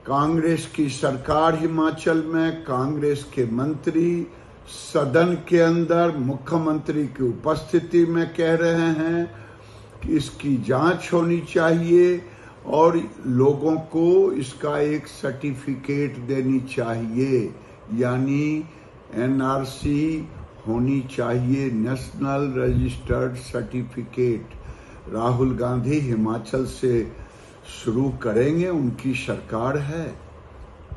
कांग्रेस की सरकार हिमाचल में, कांग्रेस के मंत्री सदन के अंदर मुख्यमंत्री की उपस्थिति में कह रहे हैं कि इसकी जांच होनी चाहिए और लोगों को इसका एक सर्टिफिकेट देनी चाहिए, यानी एनआरसी होनी चाहिए, national registered certificate. Rahul Gandhi Himachal से शुरू करेंगे, उनकी सरकार है।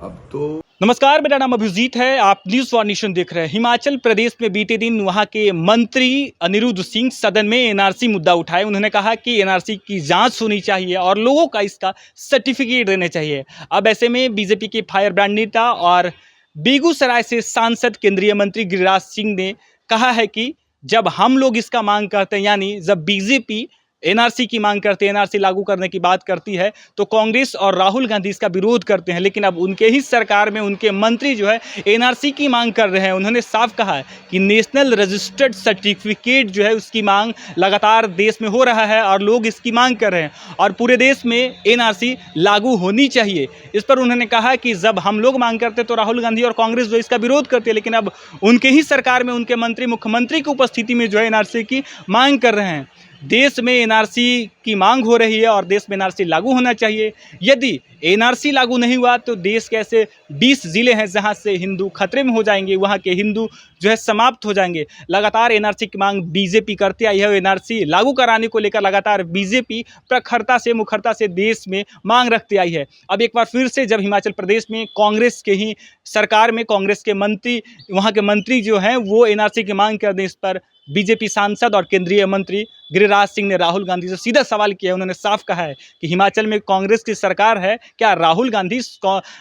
अब तो नमस्कार, मेरा नाम अभिजीत है। आप न्यूज़ फॉर नेशन देख रहे हैं। हिमाचल प्रदेश में बीते दिन वहां के मंत्री अनिरुद्ध सिंह सदन में एनआरसी मुद्दा उठाए। उन्होंने कहा कि एनआरसी की जांच होनी चाहिए और लोगों का इसका सर्टिफिकेट देने चाहिए। अब ऐसे में बीजेपी के फायर ब्रांड नेता और बेगूसराय से सांसद केंद्रीय मंत्री गिरिराज सिंह ने कहा है कि जब हम लोग इसका मांग करते हैं, यानी जब बीजेपी एनआरसी की मांग करते हैं, एनआरसी लागू करने की बात करती है, तो कांग्रेस और राहुल गांधी इसका विरोध करते हैं। लेकिन अब उनके ही सरकार में उनके मंत्री जो है एनआरसी की मांग कर रहे हैं। उन्होंने साफ कहा है कि नेशनल रजिस्टर्ड सर्टिफिकेट जो है उसकी मांग लगातार देश में हो रहा है और लोग इसकी मांग कर रहे हैं और पूरे देश में एनआरसी लागू होनी चाहिए। इस पर उन्होंने कहा कि जब हम लोग मांग करते तो राहुल गांधी और कांग्रेस जो इसका विरोध करते हैं, लेकिन अब उनके ही सरकार में उनके मंत्री मुख्यमंत्री की उपस्थिति में जो है एनआरसी की मांग कर रहे हैं। देश में एनआरसी की मांग हो रही है और देश में एनआरसी लागू होना चाहिए। यदि एनआरसी लागू नहीं हुआ तो देश के ऐसे 20 जिले हैं जहां से हिंदू खतरे में हो जाएंगे, वहां के हिंदू जो है समाप्त हो जाएंगे। लगातार एनआरसी की मांग बीजेपी करती आई है। एनआरसी लागू कराने को लेकर लगातार बीजेपी प्रखरता से मुखरता से देश में मांग रखती आई है। अब एक बार फिर से जब हिमाचल प्रदेश में कांग्रेस के ही सरकार में कांग्रेस के मंत्री, वहाँ के मंत्री जो हैं वो एनआरसी की मांग कर दें, इस पर बीजेपी सांसद और केंद्रीय मंत्री गिरिराज सिंह ने राहुल गांधी से सीधा सवाल किया है। उन्होंने साफ कहा है कि हिमाचल में कांग्रेस की सरकार है, क्या राहुल गांधी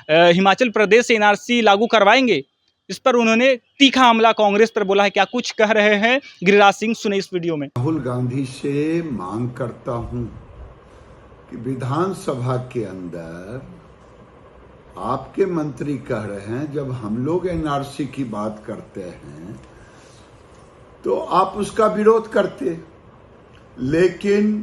हिमाचल प्रदेश से एनआरसी लागू करवाएंगे? इस पर उन्होंने तीखा हमला कांग्रेस पर बोला है। क्या कुछ कह रहे हैं गिरिराज सिंह, सुने इस वीडियो में। राहुल गांधी से मांग करता हूं कि विधानसभा के अंदर आपके मंत्री कह रहे हैं जब हम लोग एनआरसी की बात करते हैं तो आप उसका विरोध करते, लेकिन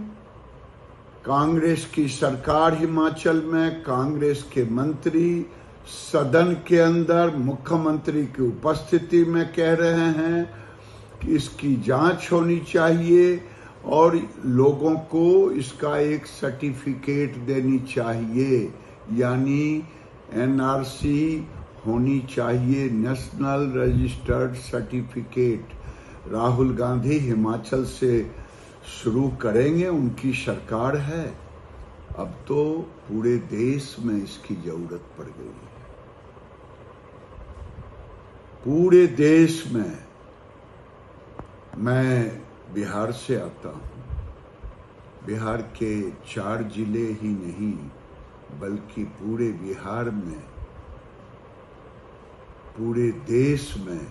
कांग्रेस की सरकार हिमाचल में, कांग्रेस के मंत्री सदन के अंदर मुख्यमंत्री की उपस्थिति में कह रहे हैं कि इसकी जांच होनी चाहिए और लोगों को इसका एक सर्टिफिकेट देनी चाहिए, यानी एनआरसी होनी चाहिए, national registered certificate. Rahul Gandhi Himachal से शुरू करेंगे, उनकी सरकार है। अब तो पूरे देश में इसकी जरूरत पड़ गई है। पूरे देश में। मैं बिहार से आता हूं। बिहार के 4 जिले ही नहीं बल्कि पूरे बिहार में, पूरे देश में,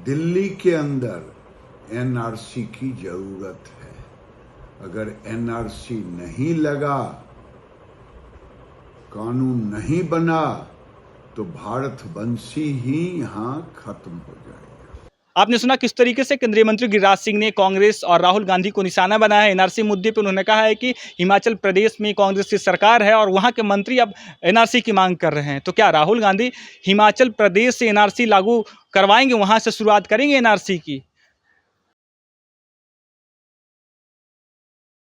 दिल्ली के अंदर एनआरसी की जरूरत है। अगर एनआरसी नहीं लगा, कानून नहीं बना, तो भारतवंशी ही यहां खत्म हो जाएगा। आपने सुना किस तरीके से केंद्रीय मंत्री गिरिराज सिंह ने कांग्रेस और राहुल गांधी को निशाना बनाया है एनआरसी मुद्दे पर। उन्होंने कहा है कि हिमाचल प्रदेश में कांग्रेस की सरकार है और वहां के मंत्री अब एनआरसी की मांग कर रहे हैं। तो क्या राहुल गांधी हिमाचल प्रदेश से एनआरसी लागू करवाएंगे, वहां से शुरुआत करेंगे एनआरसी की?